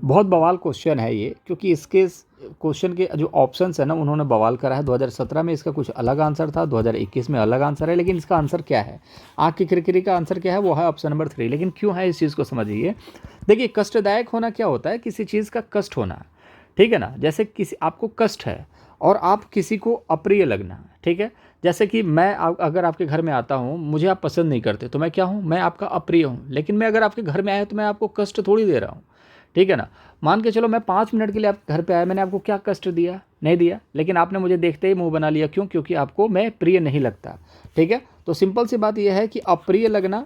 बहुत बवाल क्वेश्चन है ये, क्योंकि इसके क्वेश्चन के जो ऑप्शंस है ना उन्होंने बवाल करा है। 2017 में इसका कुछ अलग आंसर था, 2021 में अलग आंसर है, लेकिन इसका आंसर क्या है, आँख की किरकिरी का आंसर क्या है, वो है ऑप्शन नंबर 3। लेकिन क्यों है इस चीज़ को समझिए। देखिए, कष्टदायक होना क्या होता है, किसी चीज़ का कष्ट होना, ठीक है ना। जैसे किसी आपको कष्ट है और आप किसी को अप्रिय लगना, ठीक है। जैसे कि मैं अगर आपके घर में आता हूँ, मुझे आप पसंद नहीं करते, तो मैं क्या हूँ, मैं आपका अप्रिय हूँ। लेकिन मैं अगर आपके घर में आया तो मैं आपको कष्ट थोड़ी दे रहा हूँ, ठीक है ना। मान के चलो मैं 5 मिनट के लिए आप घर पे आया, मैंने आपको क्या कष्ट दिया, नहीं दिया, लेकिन आपने मुझे देखते ही मुंह बना लिया। क्यों? क्योंकि आपको मैं प्रिय नहीं लगता, ठीक है। तो सिंपल सी बात यह है कि अप्रिय लगना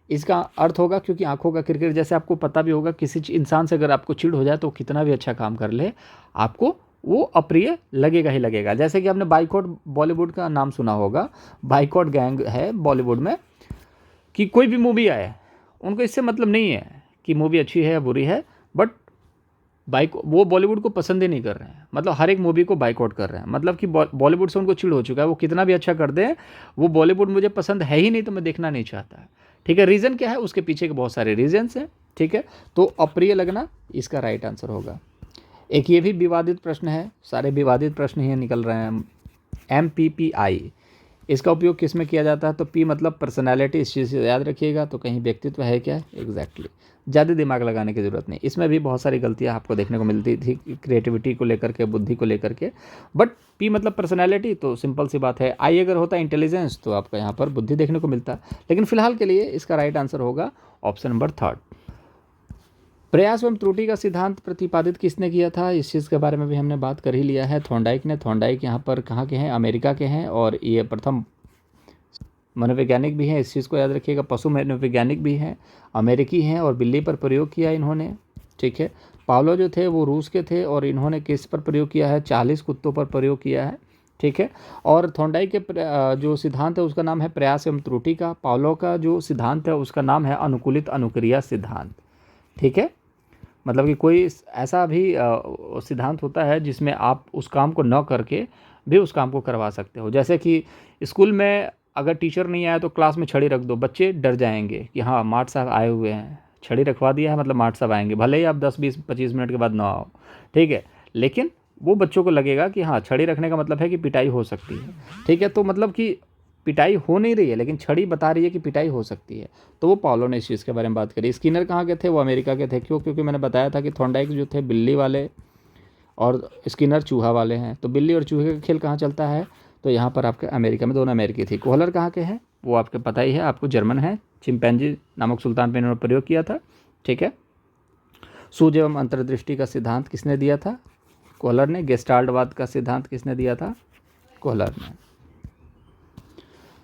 इसका अर्थ होगा, क्योंकि आंखों का किरकिर, जैसे आपको पता भी होगा किसी इंसान से अगर आपको चिढ़ हो जाए तो कितना भी अच्छा काम कर ले, आपको वो अप्रिय लगेगा ही लगेगा। जैसे कि आपने बाइकॉट बॉलीवुड का नाम सुना होगा, बाइकॉट गैंग है बॉलीवुड में, कि कोई भी मूवी आए उनको इससे मतलब नहीं है कि मूवी अच्छी है या बुरी है, बट वो बॉलीवुड को पसंद ही नहीं कर रहे हैं, मतलब हर एक मूवी को बाइकआउट कर रहे हैं। मतलब कि बॉलीवुड से उनको चिढ़ हो चुका है, वो कितना भी अच्छा कर दें, वो बॉलीवुड मुझे पसंद है ही नहीं, तो मैं देखना नहीं चाहता, ठीक है। रीज़न क्या है, उसके पीछे के बहुत सारे रीजन्स हैं, ठीक है। तो अप्रिय लगना इसका राइट आंसर होगा। एक ये भी विवादित प्रश्न है, सारे विवादित प्रश्न ही निकल रहे हैं। MPPI, इसका उपयोग किस में किया जाता है, तो P मतलब पर्सनैलिटी, इस चीज़ से याद रखिएगा। तो कहीं व्यक्तित्व है क्या, एग्जैक्टली। ज़्यादा दिमाग लगाने की ज़रूरत नहीं, इसमें भी बहुत सारी गलतियाँ आपको देखने को मिलती थी, क्रिएटिविटी को लेकर के, बुद्धि को लेकर के। बट P मतलब पर्सनैलिटी, तो सिंपल सी बात है। I अगर होता इंटेलिजेंस, तो आपका यहाँ पर बुद्धि देखने को मिलता। लेकिन फिलहाल के लिए इसका राइट आंसर होगा ऑप्शन नंबर 3। प्रयास एवं त्रुटि का सिद्धांत प्रतिपादित किसने किया था, इस चीज़ के बारे में भी हमने बात कर ही लिया है, थॉर्नडाइक ने। थॉर्नडाइक यहाँ पर कहाँ के हैं, अमेरिका के हैं, और ये प्रथम मनोवैज्ञानिक भी हैं, इस चीज़ को याद रखिएगा। पशु मनोवैज्ञानिक भी हैं, अमेरिकी हैं, और बिल्ली पर प्रयोग किया इन्होंने, ठीक है। पावलो जो थे वो रूस के थे, और इन्होंने किस पर प्रयोग किया है, 40 कुत्तों पर प्रयोग किया है, ठीक है। और थॉर्नडाइक के जो सिद्धांत है उसका नाम है प्रयास एवं त्रुटि का। पावलो का जो सिद्धांत है उसका नाम है अनुकूलित अनुक्रिया सिद्धांत, ठीक है। मतलब कि कोई ऐसा भी सिद्धांत होता है जिसमें आप उस काम को न करके भी उस काम को करवा सकते हो। जैसे कि स्कूल में अगर टीचर नहीं आया तो क्लास में छड़ी रख दो, बच्चे डर जाएंगे कि हाँ मार्ट साहब आए हुए हैं, छड़ी रखवा दिया है मतलब मार्ट साहब आएंगे, भले ही आप 10-20-25 मिनट के बाद ना आओ, ठीक है। लेकिन वो बच्चों को लगेगा कि हाँ छड़ी रखने का मतलब है कि पिटाई हो सकती है, ठीक है। तो मतलब कि पिटाई हो नहीं रही है, लेकिन छड़ी बता रही है कि पिटाई हो सकती है। तो वो पावलो ने इस चीज़ के बारे में बात करी। स्किनर कहाँ के थे, वो अमेरिका के थे। क्यों? क्योंकि मैंने बताया था कि थॉर्नडाइक जो थे बिल्ली वाले और स्किनर चूहा वाले हैं। तो बिल्ली और चूहे का खेल कहाँ चलता है, तो यहाँ पर आपके अमेरिका में, दोनों अमेरिकी थी। कोहलर कहाँ के हैं, वो आपको पता ही है, आपको जर्मन है। चिंपैंजी नामक सुल्तान पे इन्होंने प्रयोग किया था, ठीक है। सूझ एवं अंतर्दृष्टि का सिद्धांत किसने दिया था, कोहलर ने। गेस्टाल्टवाद का सिद्धांत किसने दिया था, कोहलर ने।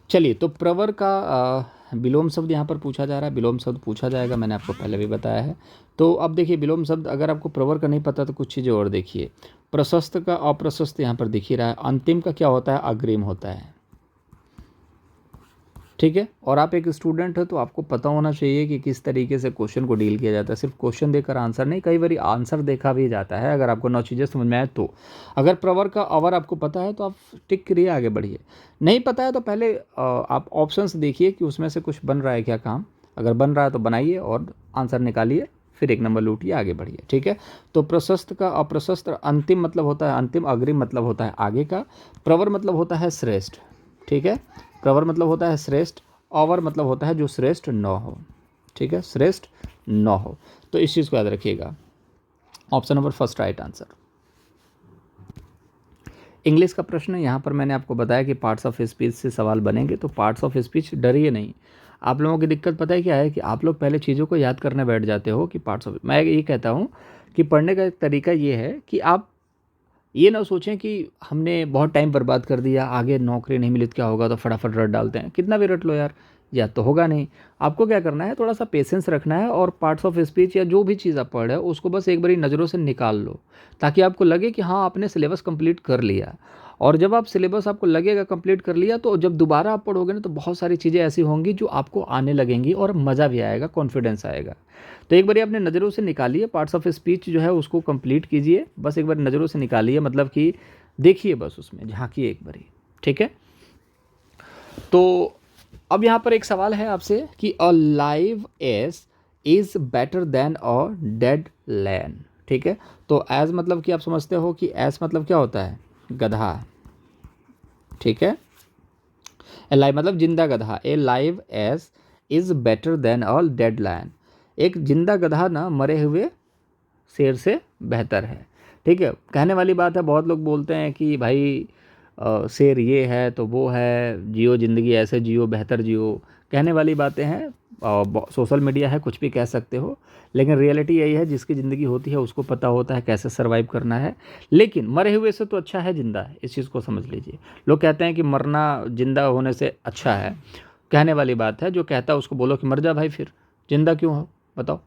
चलिए, तो प्रवर का विलोम शब्द यहाँ पर पूछा जा रहा है, विलोम शब्द पूछा जाएगा, मैंने आपको पहले भी बताया है। तो अब देखिए, विलोम शब्द अगर आपको प्रवर का नहीं पता तो कुछ चीज़ें और देखिए। प्रशस्त का अप्रशस्त यहाँ पर दिख ही रहा है। अंतिम का क्या होता है, अग्रिम होता है, ठीक है। और आप एक स्टूडेंट हो तो आपको पता होना चाहिए कि किस तरीके से क्वेश्चन को डील किया जाता है। सिर्फ क्वेश्चन देकर आंसर नहीं, कई बार आंसर देखा भी जाता है, अगर आपको 9 चीज़ें समझ में आए तो। अगर प्रवर का अवर आपको पता है तो आप टिक करिए, आगे बढ़िए। नहीं पता है तो पहले आप ऑप्शंस देखिए कि उसमें से कुछ बन रहा है क्या काम। अगर बन रहा है तो बनाइए और आंसर निकालिए, फिर 1 नंबर लूटिए, आगे बढ़िए, ठीक है। तो प्रशस्त का अप्रशस्त, अंतिम मतलब होता है अंतिम, अग्रिम मतलब होता है आगे का, प्रवर मतलब होता है श्रेष्ठ, ठीक है। प्रवर मतलब होता है श्रेष्ठ, अवर मतलब होता है जो श्रेष्ठ न हो, ठीक है, श्रेष्ठ न हो। तो इस चीज़ को याद रखिएगा। Option number first right answer. English का प्रश्न, यहाँ पर मैंने आपको बताया कि पार्ट्स ऑफ स्पीच से सवाल बनेंगे, तो पार्ट्स ऑफ स्पीच डरिए नहीं। आप लोगों की दिक्कत पता है क्या है, कि आप लोग पहले चीज़ों को याद करने बैठ जाते हो कि पार्ट्स ऑफ। मैं ये कहता हूँ कि पढ़ने का एक तरीका ये है कि आप ये ना सोचें कि हमने बहुत टाइम बर्बाद कर दिया, आगे नौकरी नहीं मिली तो क्या होगा, तो फटाफट रट डालते हैं। कितना भी रट लो यार, या तो होगा नहीं। आपको क्या करना है, थोड़ा सा पेशेंस रखना है, और पार्ट्स ऑफ स्पीच या जो भी चीज़ आप पढ़ रहे हो उसको बस एक बारी नज़रों से निकाल लो, ताकि आपको लगे कि हाँ आपने सिलेबस कंप्लीट कर लिया। और जब आप सिलेबस आपको लगेगा कंप्लीट कर लिया, तो जब दोबारा आप पढ़ोगे ना, तो बहुत सारी चीज़ें ऐसी होंगी जो आपको आने लगेंगी, और मज़ा भी आएगा, कॉन्फिडेंस आएगा। तो एक बार आपने नज़रों से निकालिए, पार्ट्स ऑफ स्पीच जो है उसको कंप्लीट कीजिए, बस एक बार नज़रों से निकालिए, मतलब कि देखिए, बस उसमें झांकिए एक बारी, ठीक है। तो अब यहाँ पर एक सवाल है आपसे कि a live ass is better than a dead lion. ठीक है, तो एज मतलब कि आप समझते हो कि एज मतलब क्या होता है, गधा। ठीक है, ए लाइव मतलब जिंदा गधा, a live ass is better than a dead lion. एक जिंदा गधा ना मरे हुए शेर से बेहतर है। ठीक है, कहने वाली बात है, बहुत लोग बोलते हैं कि भाई शेर ये है तो वो है, जियो ज़िंदगी ऐसे जियो, बेहतर जियो। कहने वाली बातें हैं, सोशल मीडिया है, कुछ भी कह सकते हो, लेकिन रियलिटी यही है, जिसकी ज़िंदगी होती है उसको पता होता है कैसे सर्वाइव करना है। लेकिन मरे हुए से तो अच्छा है जिंदा है, इस चीज़ को समझ लीजिए। लोग कहते हैं कि मरना जिंदा होने से अच्छा है, कहने वाली बात है। जो कहता है उसको बोलो कि मर जा भाई, फिर जिंदा क्यों हो, बताओ।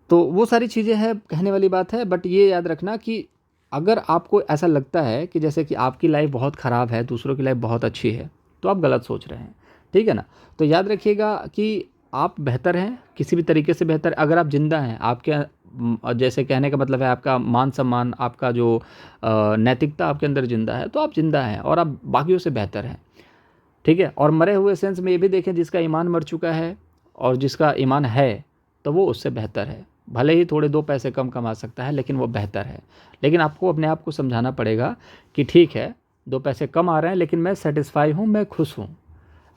तो वो सारी चीज़ें हैं, कहने वाली बात है। बट ये याद रखना कि अगर आपको ऐसा लगता है कि जैसे कि आपकी लाइफ बहुत ख़राब है, दूसरों की लाइफ बहुत अच्छी है, तो आप गलत सोच रहे हैं। ठीक है ना, तो याद रखिएगा कि आप बेहतर हैं, किसी भी तरीके से बेहतर। अगर आप ज़िंदा हैं, आपके जैसे कहने का मतलब है आपका मान सम्मान, आपका जो नैतिकता आपके अंदर ज़िंदा है, तो आप ज़िंदा हैं और आप बाकियों से बेहतर हैं। ठीक है, और मरे हुए सेंस में ये भी देखें, जिसका ईमान मर चुका है और जिसका ईमान है, तो वो उससे बेहतर है। भले ही थोड़े 2 पैसे कम कमा सकता है, लेकिन वो बेहतर है। लेकिन आपको अपने आप को समझाना पड़ेगा कि ठीक है, 2 पैसे कम आ रहे हैं, लेकिन मैं सेटिस्फाई हूँ, मैं खुश हूँ।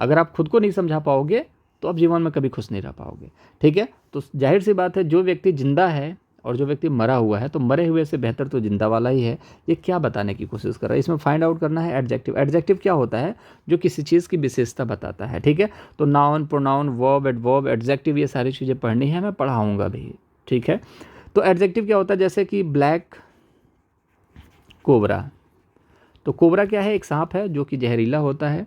अगर आप खुद को नहीं समझा पाओगे तो आप जीवन में कभी खुश नहीं रह पाओगे। ठीक है, तो जाहिर सी बात है, जो व्यक्ति जिंदा है और जो व्यक्ति मरा हुआ है, तो मरे हुए से बेहतर तो जिंदा वाला ही है। ये क्या बताने की कोशिश कर रहा है, इसमें फाइंड आउट करना है एडजेक्टिव। एडजेक्टिव क्या होता है, जो किसी चीज़ की विशेषता बताता है। ठीक है, तो noun, pronoun, verb, adverb, adjective, ये सारी चीज़ें पढ़नी है, मैं पढ़ाऊँगा भी। ठीक है, तो एडजेक्टिव क्या होता है, जैसे कि ब्लैक कोबरा। तो कोबरा क्या है, एक सांप है जो कि जहरीला होता है,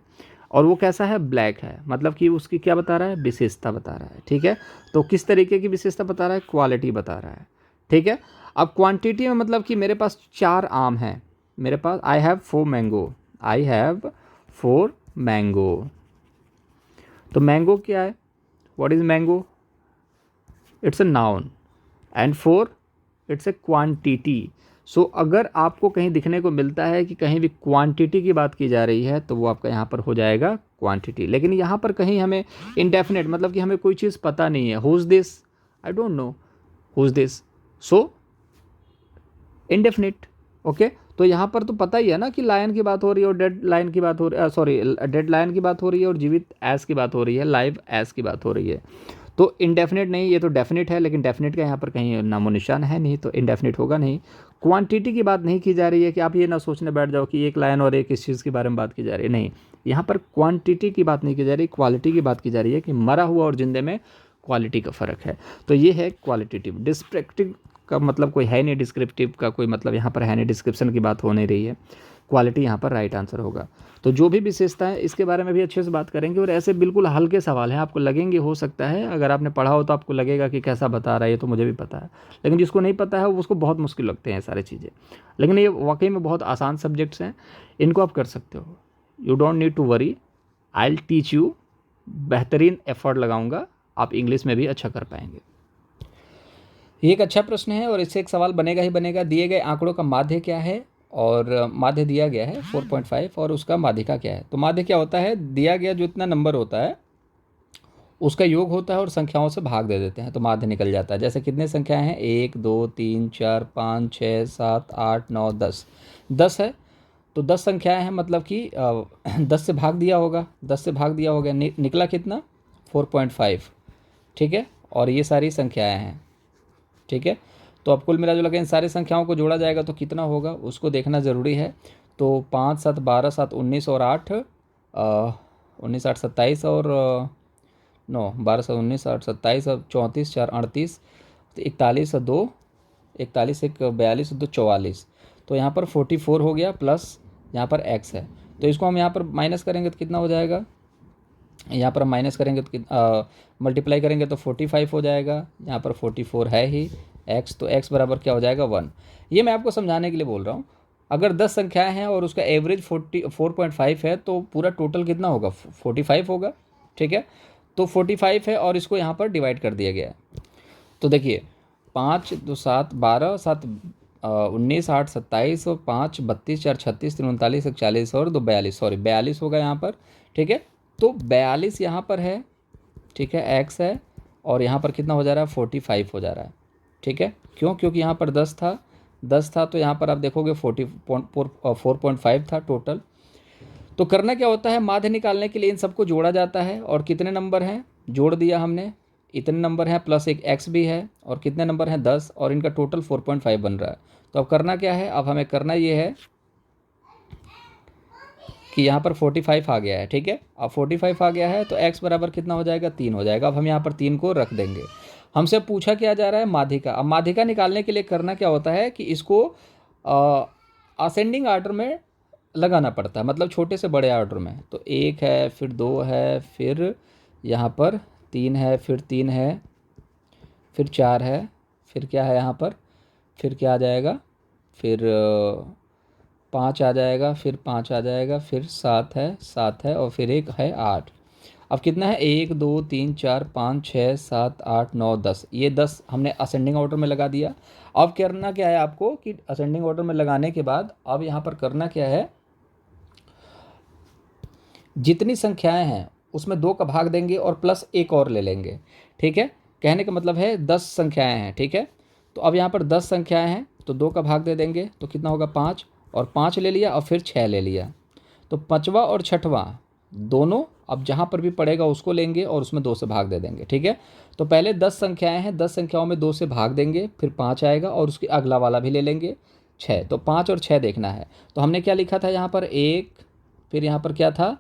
और वो कैसा है, ब्लैक है। मतलब कि उसकी क्या बता रहा है, विशेषता बता रहा है। ठीक है, तो किस तरीके की विशेषता बता रहा है, क्वालिटी बता रहा है। ठीक है, अब क्वांटिटी में मतलब कि मेरे पास 4 आम हैं, मेरे पास I have 4 mango, I have 4 mango. तो मैंगो क्या है, what is mango, it's a noun, and 4 it's a quantity. So अगर आपको कहीं दिखने को मिलता है कि कहीं भी क्वांटिटी की बात की जा रही है, तो वो आपका यहाँ पर हो जाएगा क्वांटिटी। लेकिन यहाँ पर कहीं हमें इंडेफिनेट, मतलब कि हमें कोई चीज़ पता नहीं है, whose this, I don't know whose this, so indefinite. Okay, तो यहाँ पर तो पता ही है ना कि लायन की बात हो रही है और डेड लायन की बात हो रही है, सॉरी, डेड लायन की बात हो रही है और जीवित एस की बात हो रही है, लाइव एस की बात हो रही है। तो इनडेफिनेट नहीं, ये तो डेफिनेट है, लेकिन डेफिनेट का यहाँ पर कहीं नामो निशान है नहीं, तो इनडेफिनेट होगा नहीं। क्वांटिटी की बात नहीं की जा रही है कि आप ये ना सोचने बैठ जाओ कि एक लाइन और एक इस चीज़ के बारे में बात की जा रही है, नहीं। यहाँ पर क्वांटिटी की बात नहीं की जा रही, क्वालिटी की बात की जा रही है कि मरा हुआ और जिंदे में क्वालिटी का फ़र्क है। तो ये है क्वालिटेटिव। डिस्क्रिप्टिव का मतलब कोई है नहीं, डिस्क्रिप्टिव का कोई मतलब यहाँ पर है नहीं, डिस्क्रिप्शन की बात हो नहीं रही है। क्वालिटी यहाँ पर राइट आंसर होगा। तो जो भी विशेषता है, इसके बारे में भी अच्छे से बात करेंगे, और ऐसे बिल्कुल हल्के सवाल हैं, आपको लगेंगे, हो सकता है अगर आपने पढ़ा हो तो आपको लगेगा कि कैसा बता रहा है ये, तो मुझे भी पता है, लेकिन जिसको नहीं पता है उसको बहुत मुश्किल लगते हैं सारी चीज़ें। लेकिन ये वाकई में बहुत आसान सब्जेक्ट्स हैं, इनको आप कर सकते हो। You don't need to worry, I will teach you. बेहतरीन एफर्ट लगाऊंगा, आप इंग्लिश में भी अच्छा कर पाएंगे। ये एक अच्छा प्रश्न है और इससे एक सवाल बनेगा ही बनेगा। दिए गए आंकड़ों का माध्य क्या है, और माध्य दिया गया है 4.5, और उसका माध्यिका क्या है। तो माध्य क्या होता है, दिया गया जो इतना नंबर होता है उसका योग होता है और संख्याओं से भाग दे देते हैं, तो माध्य निकल जाता है। जैसे कितने संख्याएं हैं, 1 2 3 4 5 6 7 8 9 10, 10 है। तो 10 संख्याएं हैं, मतलब कि 10 से भाग दिया होगा, 10 से भाग दिया होगा, निकला कितना, 4.5। ठीक है, और ये सारी संख्याएं हैं। ठीक है, तो अब कुल मिला जुला के इन सारी संख्याओं को जोड़ा जाएगा तो कितना होगा, उसको देखना ज़रूरी है। तो 5 7 12 7 19 और 8 19 8 27 और 9 12 7 19 8 27 और 34 4 38, तो 41 और 2 41 1 42 2 44। तो यहाँ पर 44 हो गया, प्लस यहाँ पर x है, तो इसको हम यहाँ पर माइनस करेंगे तो कितना हो जाएगा, यहाँ पर हम माइनस करेंगे तो मल्टीप्लाई करेंगे तो 45 हो जाएगा। यहाँ पर 44 है ही x, तो x बराबर क्या हो जाएगा, 1। ये मैं आपको समझाने के लिए बोल रहा हूँ। अगर 10 संख्याएं हैं और उसका एवरेज 4.5 है, तो पूरा टोटल कितना होगा, 45 होगा। ठीक है, तो 45 है और इसको यहाँ पर डिवाइड कर दिया गया है। तो देखिए, 5 2 7 12 7 19 8 27 और 5 32 4 36 3 39 41 और 2 42, सॉरी 42 होगा यहाँ पर। ठीक है, तो 42 यहाँ पर है, ठीक है, x है, और यहाँ पर कितना हो जा रहा है 45 हो जा रहा है। ठीक है, क्यों? क्योंकि यहाँ पर 10 था तो यहाँ पर आप देखोगे 4.5 था टोटल। तो करना क्या होता है, माध्य निकालने के लिए इन सबको जोड़ा जाता है। और कितने नंबर हैं जोड़ दिया हमने, इतने नंबर हैं प्लस एक एक्स भी है, और कितने नंबर हैं 10, और इनका टोटल 4.5 बन रहा है। तो अब करना क्या है, अब हमें करना ये है कि यहाँ पर 45 आ गया है। ठीक है, अब 45 आ गया है तो x बराबर कितना हो जाएगा 3 हो जाएगा। अब हम यहाँ पर 3 को रख देंगे। हमसे पूछा क्या जा रहा है, माध्यिका। अब माध्यिका निकालने के लिए करना क्या होता है कि इसको असेंडिंग आर्डर में लगाना पड़ता है, मतलब छोटे से बड़े ऑर्डर में। तो 1 है, फिर 2 है, फिर यहाँ पर 3 है, फिर 3 है, फिर 4 है, फिर क्या है यहाँ पर, फिर क्या आ जाएगा, फिर 5 आ जाएगा, फिर 5 आ जाएगा, फिर 7 है और फिर एक है 8। अब कितना है 1 2 3 4 5 6 7 8 9 10, ये 10 हमने असेंडिंग ऑर्डर में लगा दिया। अब करना क्या है आपको कि असेंडिंग ऑर्डर में लगाने के बाद अब यहाँ पर करना क्या है, जितनी संख्याएं हैं उसमें 2 का भाग देंगे और प्लस एक और ले लेंगे। ठीक है, कहने का मतलब है 10 संख्याएं हैं। ठीक है, तो अब यहाँ पर 10 संख्याएं हैं तो 2 का भाग दे देंगे तो कितना होगा 5, और 5 ले लिया और फिर 6 ले लिया। तो पाँचवा और छठवां दोनों अब जहाँ पर भी पड़ेगा उसको लेंगे और उसमें 2 से भाग दे देंगे। ठीक है, तो पहले 10 संख्याएं हैं, 10 संख्याओं में 2 से भाग देंगे, फिर 5 आएगा और उसके अगला वाला भी ले लेंगे 6। तो 5 और 6 देखना है। तो हमने क्या लिखा था यहाँ पर 1, फिर यहाँ पर क्या था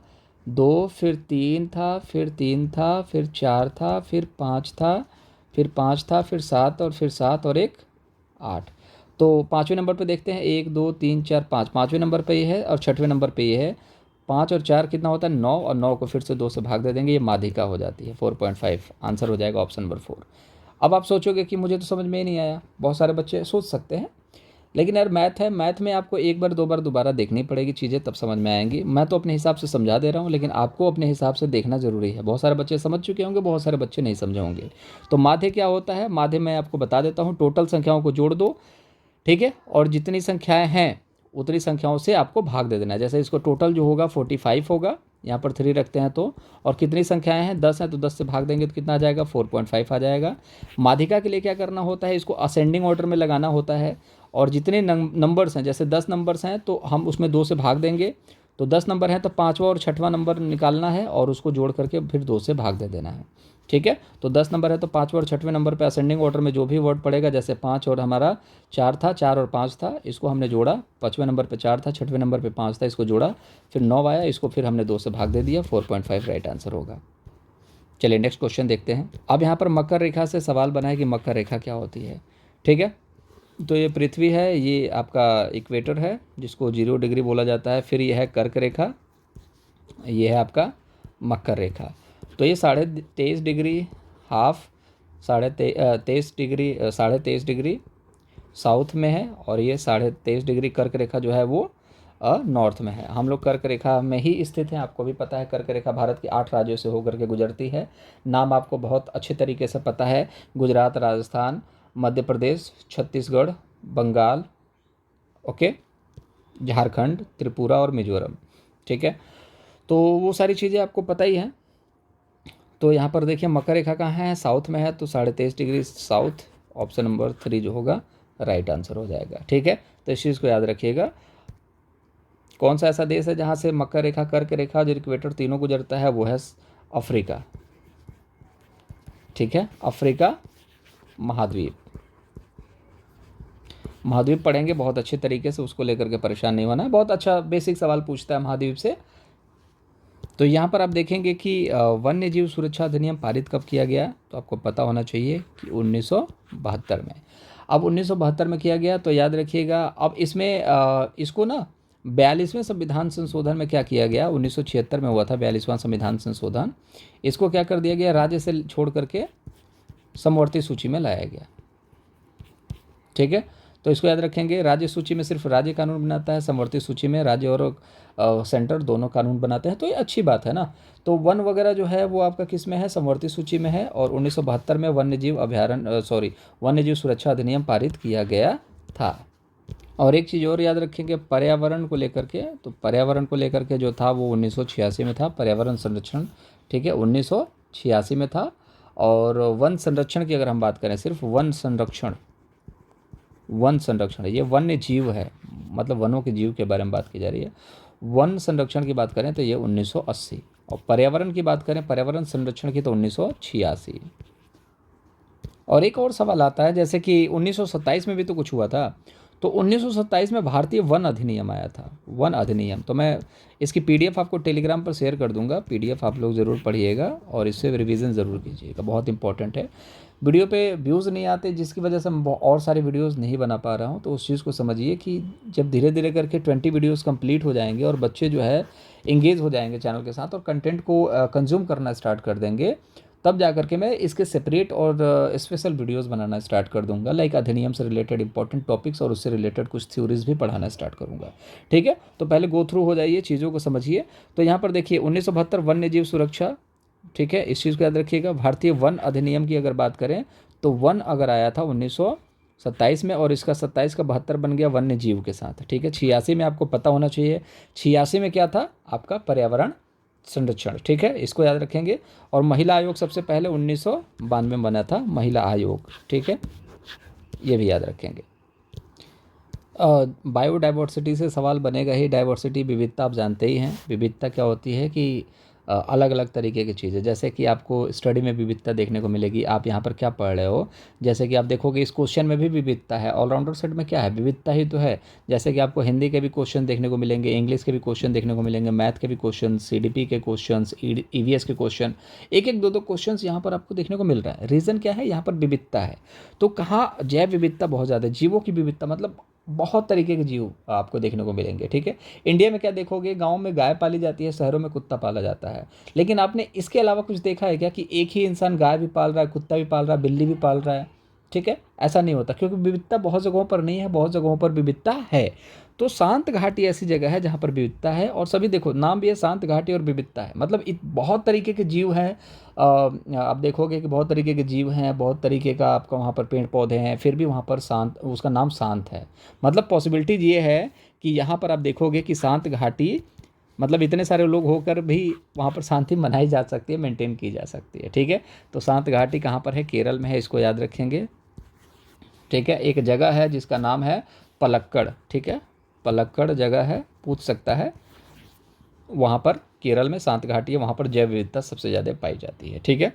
2, फिर 3 था, फिर 3 था, फिर 4 था, फिर 5 था, फिर 5 था, फिर 7 और फिर 7 और एक 8। तो 5वें नंबर पे देखते हैं 1 2 3 4 5, 5वें नंबर पे ये है और 6वें नंबर पे ये है। 5 और 4 कितना होता है 9, और 9 को फिर से 2 से भाग दे देंगे, ये माध्यिका हो जाती है 4.5। आंसर हो जाएगा ऑप्शन नंबर 4। अब आप सोचोगे कि मुझे तो समझ में ही नहीं आया, बहुत सारे बच्चे सोच सकते हैं, लेकिन यार मैथ है, मैथ में आपको एक बार 2 बार दोबारा देखनी पड़ेगी चीज़ें, तब समझ में आएंगी। मैं तो अपने हिसाब से समझा दे रहा हूँ, लेकिन आपको अपने हिसाब से देखना ज़रूरी है। बहुत सारे बच्चे समझ चुके होंगे, बहुत सारे बच्चे नहीं समझे होंगे। तो माध्य क्या होता है, माध्य मैं आपको बता देता हूँ, टोटल संख्याओं को जोड़ दो। ठीक है, और जितनी संख्याएं हैं उतनी संख्याओं से आपको भाग दे देना है। जैसे इसको टोटल जो होगा 45 होगा, यहाँ पर 3 रखते हैं तो, और कितनी संख्याएं हैं 10 हैं तो 10 से भाग देंगे तो कितना आ जाएगा 4.5 आ जाएगा। माध्यिका के लिए क्या करना होता है, इसको असेंडिंग ऑर्डर में लगाना होता है, और जितने नंबर्स हैं, जैसे 10 नंबर्स हैं तो हम उसमें 2 से भाग देंगे। तो 10 नंबर हैं तो 5वां और 6वां नंबर निकालना है और उसको जोड़ करके फिर 2 से भाग दे देना है। ठीक है, तो 10 नंबर है तो 5वें और 6वें नंबर पे असेंडिंग ऑर्डर में जो भी वर्ड पड़ेगा, जैसे 5 और हमारा 4 था, 4 और 5 था, इसको हमने जोड़ा। 5वें नंबर पे 4 था, 6वें नंबर पे 5 था, इसको जोड़ा, फिर 9 आया, इसको फिर हमने 2 से भाग दे दिया, 4.5 राइट आंसर होगा। चलिए नेक्स्ट क्वेश्चन देखते हैं। अब यहाँ पर मकर रेखा से सवाल बना है कि मकर रेखा क्या होती है। ठीक है, तो ये पृथ्वी है, ये आपका इक्वेटर है जिसको 0 डिग्री बोला जाता है। फिर ये है कर्क रेखा, ये है आपका मकर रेखा। तो ये 23.5 डिग्री हाफ 23.5 डिग्री साउथ में है, और ये 23.5 डिग्री कर्क रेखा जो है वो नॉर्थ में है। हम लोग कर्क रेखा में ही स्थित हैं, आपको भी पता है कर्क रेखा भारत के 8 राज्यों से होकर के गुजरती है। नाम आपको बहुत अच्छे तरीके से पता है, गुजरात, राजस्थान, मध्य प्रदेश, छत्तीसगढ़, बंगाल, ओके, झारखंड, त्रिपुरा और मिजोरम। ठीक है, तो वो सारी चीज़ें आपको पता ही हैं। तो यहाँ पर देखिए मकर रेखा कहाँ है, साउथ में है, तो 23.5 डिग्री साउथ, ऑप्शन नंबर 3 जो होगा राइट आंसर हो जाएगा। ठीक है, तो इस चीज़ को याद रखिएगा। कौन सा ऐसा देश है जहाँ से मकर रेखा, कर्क रेखा और इक्वेटर तीनों गुजरता है, वो है अफ्रीका। ठीक है, अफ्रीका महाद्वीप पढ़ेंगे बहुत अच्छे तरीके से, उसको लेकर के परेशान नहीं होना। बहुत अच्छा बेसिक सवाल पूछता है महाद्वीप से। तो यहाँ पर आप देखेंगे कि वन्य जीव सुरक्षा अधिनियम पारित कब किया गया, तो आपको पता होना चाहिए कि 1972 में। अब 1972 में किया गया, तो याद रखिएगा। अब इसमें इसको ना 42वें संविधान संशोधन में क्या किया गया, 1976 में हुआ था 42वां संविधान संशोधन। इसको क्या कर दिया गया, राज्य से छोड़ करके समवर्ती सूची में लाया गया। ठीक है, तो इसको याद रखेंगे। राज्य सूची में सिर्फ राज्य कानून बनाता है, समवर्ती सूची में राज्य और सेंटर दोनों कानून बनाते हैं, तो ये अच्छी बात है ना। तो वन वगैरह जो है वो आपका किस में है, समवर्ती सूची में है। और 1972 में वन्य जीव सुरक्षा अधिनियम पारित किया गया था। और एक चीज़ और याद रखेंगे, पर्यावरण को लेकर के, तो पर्यावरण को लेकर के जो था वो 1986 में था, पर्यावरण संरक्षण। ठीक है, 1986 में था। और वन संरक्षण की अगर हम बात करें, सिर्फ वन संरक्षण है, ये वन्य जीव है, मतलब वनों के जीव के बारे में बात की जा रही है। वन संरक्षण की बात करें तो ये 1980, और पर्यावरण की बात करें, पर्यावरण संरक्षण की, तो 1986। और एक और सवाल आता है, जैसे कि 1927 में भी तो कुछ हुआ था, तो 1927 में भारतीय वन अधिनियम आया था, वन अधिनियम। तो मैं इसकी पीडीएफ आपको टेलीग्राम पर शेयर कर दूंगा, पीडीएफ आप लोग ज़रूर पढ़िएगा और इससे रिवीजन ज़रूर कीजिएगा, बहुत इंपॉर्टेंट है। वीडियो पे व्यूज़ नहीं आते, जिसकी वजह से मैं और सारे वीडियोज़ नहीं बना पा रहा हूँ, तो उस चीज़ को समझिए कि जब धीरे धीरे करके 20 वीडियोज़ कंप्लीट हो जाएंगे और बच्चे जो है इंगेज हो जाएंगे चैनल के साथ और कंटेंट को कंज्यूम करना स्टार्ट कर देंगे, तब जा करके मैं इसके सेपरेट और स्पेशल वीडियोस बनाना स्टार्ट कर दूंगा, लाइक अधिनियम से रिलेटेड इंपॉर्टेंट टॉपिक्स और उससे रिलेटेड कुछ थ्योरीज भी पढ़ाना स्टार्ट करूंगा। ठीक है, तो पहले गो थ्रू हो जाइए, चीज़ों को समझिए। तो यहाँ पर देखिए 1972 वन्य जीव सुरक्षा, ठीक है, इस चीज़ को याद रखिएगा। भारतीय वन अधिनियम की अगर बात करें तो वन अगर आया था 1927 में, और इसका 27 का 72 बन गया वन्य जीव के साथ। ठीक है, 86 में आपको पता होना चाहिए, 86 में क्या था आपका पर्यावरण संरक्षण। ठीक है, इसको याद रखेंगे। और महिला आयोग सबसे पहले 1992 में बना था, महिला आयोग। ठीक है, ये भी याद रखेंगे। बायोडाइवर्सिटी से सवाल बनेगा ही, डाइवर्सिटी विविधता, आप जानते ही हैं विविधता क्या होती है, कि अलग अलग तरीके की चीज़ें, जैसे कि आपको स्टडी में विविधता देखने को मिलेगी। आप यहाँ पर क्या पढ़ रहे हो, जैसे कि आप देखोगे इस क्वेश्चन में भी विविधता है, ऑलराउंडर सेट में क्या है, विविधता ही तो है। जैसे कि आपको हिंदी के भी क्वेश्चन देखने को मिलेंगे, इंग्लिश के भी क्वेश्चन देखने को मिलेंगे, मैथ के भी क्वेश्चन, सीडीपी के क्वेश्चन, ईवीएस के क्वेश्चन, एक एक दो दो क्वेश्चन यहाँ पर आपको देखने को मिल रहा है। रीज़न क्या है, यहाँ पर विविधता है। तो कहाँ जैव विविधता बहुत ज़्यादा है, जीवों की विविधता, मतलब बहुत तरीके के जीव आपको देखने को मिलेंगे। ठीक है, इंडिया में क्या देखोगे, गांव में गाय पाली जाती है, शहरों में कुत्ता पाला जाता है। लेकिन आपने इसके अलावा कुछ देखा है क्या, कि एक ही इंसान गाय भी पाल रहा है, कुत्ता भी पाल रहा है, बिल्ली भी पाल रहा है? ठीक है, ऐसा नहीं होता, क्योंकि विविधता बहुत जगहों पर नहीं है, बहुत जगहों पर विविधता है। तो शांत घाटी ऐसी जगह है जहाँ पर विविधता है, और सभी देखो नाम भी है शांत घाटी और विविधता है, मतलब बहुत तरीके के जीव हैं। आप देखोगे कि बहुत तरीके के जीव हैं, बहुत तरीके का आपका वहाँ पर पेड़ पौधे हैं, फिर भी वहाँ पर शांत, उसका नाम शांत है। मतलब पॉसिबिलिटीज ये है कि यहाँ पर आप देखोगे कि शांत घाटी, मतलब इतने सारे लोग होकर भी वहाँ पर शांति मनाई जा सकती है, मेंटेन की जा सकती है। ठीक है, तो शांत घाटी कहाँ पर है, केरल में है, इसको याद रखेंगे। ठीक है, एक जगह है जिसका नाम है पलक्कड़। ठीक है, पलक्कड़ जगह है, पूछ सकता है, वहाँ पर केरल में शांत घाटी है, वहाँ पर जैव विविधता सबसे ज़्यादा पाई जाती है। ठीक है,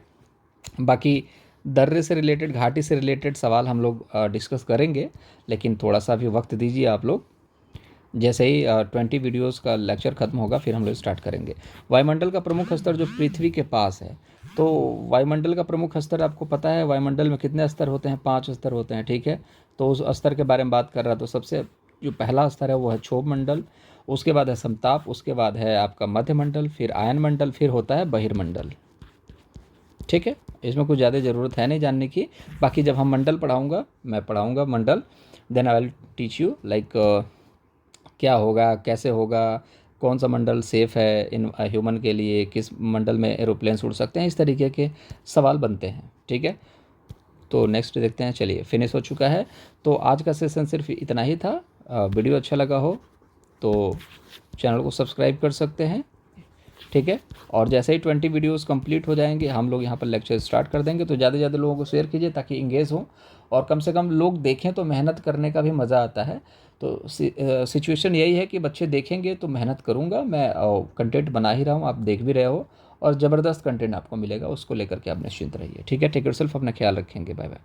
बाकी दर्रे से रिलेटेड, घाटी से रिलेटेड सवाल हम लोग डिस्कस करेंगे, लेकिन थोड़ा सा भी वक्त दीजिए आप लोग। जैसे ही 20 वीडियोस का लेक्चर खत्म होगा फिर हम लोग स्टार्ट करेंगे। वायुमंडल का प्रमुख स्तर जो पृथ्वी के पास है, तो वायुमंडल का प्रमुख स्तर आपको पता है, वायुमंडल में कितने स्तर होते हैं, 5 स्तर होते हैं। ठीक है, तो उस स्तर के बारे में बात कर रहा, तो सबसे जो पहला स्तर है वो है क्षोभ मंडल, उसके बाद है समताप, उसके बाद है आपका मध्यमंडल, फिर आयन मंडल, फिर होता है बहिर्मंडल। ठीक है, इसमें कुछ ज़्यादा ज़रूरत है नहीं जानने की। बाकी जब हम मंडल पढ़ाऊँगा, मैं पढ़ाऊँगा मंडल, then I will teach you like क्या होगा, कैसे होगा, कौन सा मंडल सेफ़ है इन ह्यूमन के लिए, किस मंडल में एरोप्लेन्स उड़ सकते हैं, इस तरीके के सवाल बनते हैं। ठीक है, तो नेक्स्ट देखते हैं। चलिए, फिनिश हो चुका है। तो आज का सेशन सिर्फ इतना ही था। वीडियो अच्छा लगा हो तो चैनल को सब्सक्राइब कर सकते हैं। ठीक है, और जैसे ही 20 वीडियोस कंप्लीट हो जाएंगे हम लोग यहाँ पर लेक्चर स्टार्ट कर देंगे, तो ज़्यादा से ज़्यादा लोगों को शेयर कीजिए ताकि इंगेज हो, और कम से कम लोग देखें तो मेहनत करने का भी मज़ा आता है। तो सिचुएशन यही है कि बच्चे देखेंगे तो मेहनत करूँगा मैं, कंटेंट बना ही रहा हूँ, आप देख भी रहे हो, और ज़बरदस्त कंटेंट आपको मिलेगा, उसको लेकर के आप निश्चिंत रहिए। ठीक है, टेक योरसेल्फ, अपना ख्याल रखेंगे, बाय बाय।